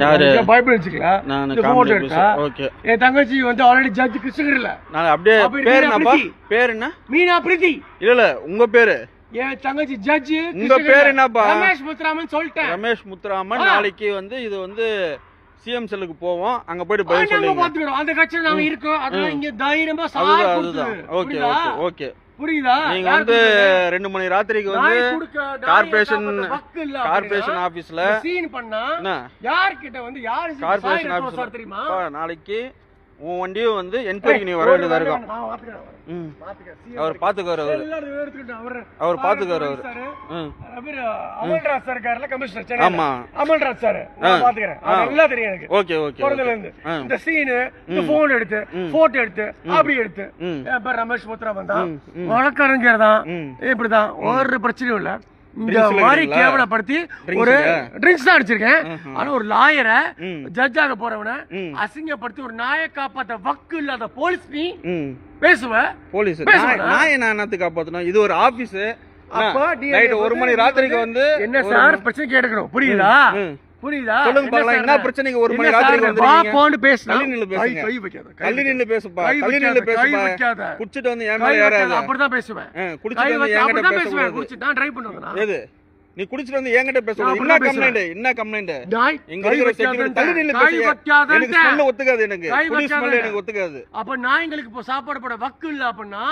யாரு பைபிள் வச்சுக்கல நான் போட்டோ எடுத்தா ஓகே என் தங்கச்சி வந்து ஆல்ரெடி ஜட்ஜ் கிருஷ்ணகிரில நான் அப்படியே பேர் என்னப்பா பேர் என்ன மீனா பிரீத்தி இல்ல உங்க பேரு என் தங்கச்சி ஜட்ஜ் உங்க பேர் என்னப்பா ரமேஷ் முத்துராமன் சொல்லிட்டேன் ரமேஷ் முத்துராமன் நாளைக்கு வந்து இது வந்து சிஎம் செல்லுக்கு போவோம் அங்க போய் பதில் சொல்லுங்க பாத்துக்கிறோம் அந்த கட்சியில நாங்க இருக்கோம் அதனால இங்க தைரியமா அதுதான் ஓகே ஓகே ஓகே புரியுதா நீங்க வந்து 2 மணி ராத்திரிக்கு வந்து கார்ப்பரேஷன் ஆபீஸ்ல சீன் பண்ணா யார் கிட்ட வந்து யார் கார்ப்பரேஷன் ஆபீஸ்ல தெரியுமா நாளைக்கு உன் வண்டியும் வந்து என்கொயரிக்கு நீ வர வேண்டியதா இருக்கும் அவர் பாத்துக்காரு அவர் பாத்துக்காரு அமல்ராஜ் சார் இருக்காருல கமிஷனர் ஆமா அமல்ராஜ் சார் பாத்துக்கிறேன் நல்லா தெரியும் எனக்கு ஓகே ஓகே பொறுத்தல இருந்து இந்த சீன் இந்த போன் எடுத்து போட்டோ எடுத்து அப்படி எடுத்து இப்ப ரமேஷ் முத்ரா வந்தா வழக்கறிஞர் தான் இப்படிதான் ஒரு பிரச்சனையும் இல்ல இந்த மாதிரி கேவலப்படுத்தி ஒரு ட்ரிங்க்ஸ் தான் அடிச்சிருக்கேன் ஆனா ஒரு லாயரை ஜட்ஜாக போறவன அசிங்கப்படுத்தி ஒரு நாயை காப்பாத்த வக்கு இல்லாத போலீஸ் நீ பேசுவ போலீஸ் நாயை நான் என்னத்துக்கு காப்பாத்தணும் இது ஒரு ஆபீஸ் நைட் 1 மணி ராத்திரிக்கு வந்து என்ன சார் பிரச்சனை கேட்கணும் புரியுதா புரியுதா சொல்லுங்க பார்க்கலாம் என்ன பிரச்சனைக்கு 1 மணி ராத்திரிக்கு வந்து வா போன் பேசு தள்ளி நின்னு பேசுங்க கை வைக்காத தள்ளி நின்னு பேசுப்பா தள்ளி நின்னு பேசுப்பா குடிச்சிட்டு வந்து ஏன் மேல ஏறாத அப்படிதான் பேசுவேன் குடிச்சிட்டு வந்து என்கிட்ட பேசுவேன் குடிச்சிட்டு நான் ட்ரை பண்ணுவேன் எது நீ குடிச்சிட்டு வந்து என்கிட்ட பேசுறது என்ன கம்ப்ளைண்ட் எங்க இருக்கிற செக்யூரிட்டி தள்ளி நின்னு பேசுங்க எனக்கு ஸ்மெல் ஒத்துக்காது எனக்கு குடி ஸ்மெல் எனக்கு ஒத்துக்காது அப்ப நாய்ங்களுக்கு இப்ப சாப்பாடு போட வக்கு இல்ல அப்படினா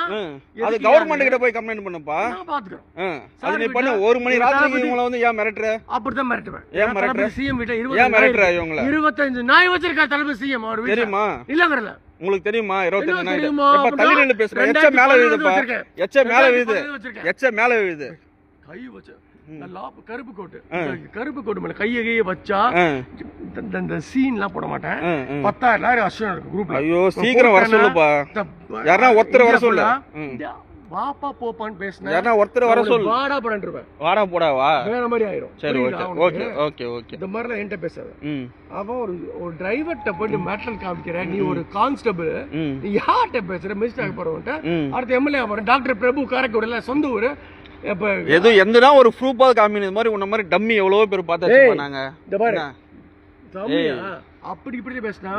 அது கவர்மெண்ட் கிட்ட போய் கம்ப்ளைன்ட் பண்ணுப்பா நான் பாத்துக்கறேன் அது நீ பண்ணு 1 மணி ராத்திரிக்கு இவங்கள வந்து ஏன் மிரட்டற அப்படிதான் மிரட்டுவேன் ஏன் மிரட்டற சிஎம் வீட்ல 20 ஏன் மிரட்டற இவங்கள 25 நாய் வச்சிருக்கா தலைமை சிஎம் அவர் வீட்ல தெரியுமா இல்லங்கறல உங்களுக்கு தெரியுமா 25 நாய் எப்ப தள்ளி நின்னு பேசுற எச்ச மேல விழுதுப்பா எச்ச மேல விழுது எச்ச மேல விழுது கை வச்ச நல்லா கருப்பு கோட்டு மேல கையை வச்சா இந்த சீன்லாம் போட மாட்டேன் 10,000 அஷ்டம் இருக்கு குரூப்ல ஐயோ சீக்கிரம் வர சொல்லுப்பா யாரா ஒருத்தர் வர சொல்லு வாப்பா போப்பான்னு பேசுனா யாரா ஒருத்தர் வர சொல்லு வாடா போடன்றவ வாடா போடாவா வேற மாதிரி ஆயிரும் சரி ஓகே ஓகே ஓகே இந்த மாதிரி எல்லாம் என்கிட்ட பேசாத அவன் ஒரு டிரைவர்ட்ட போயிட்டு மேட்டல் காமிக்கிற நீ ஒரு கான்ஸ்டபிள் நீ யார்கிட்ட பேசுற மிஸ்டேக் போறவன்ட்ட அடுத்த எம்எல்ஏ போறேன் டாக்டர் பிரபு காரைக்குடில சொந்த ஊரு எது எந்தனா ஒரு ப்ரூஃபா காமினது மாதிரி உன்ன மாதிரி டம்மி எவ்வளவு பேர் பார்த்தாச்சு பண்ணாங்க இந்த பாரு அப்படி இப்படி பேசினா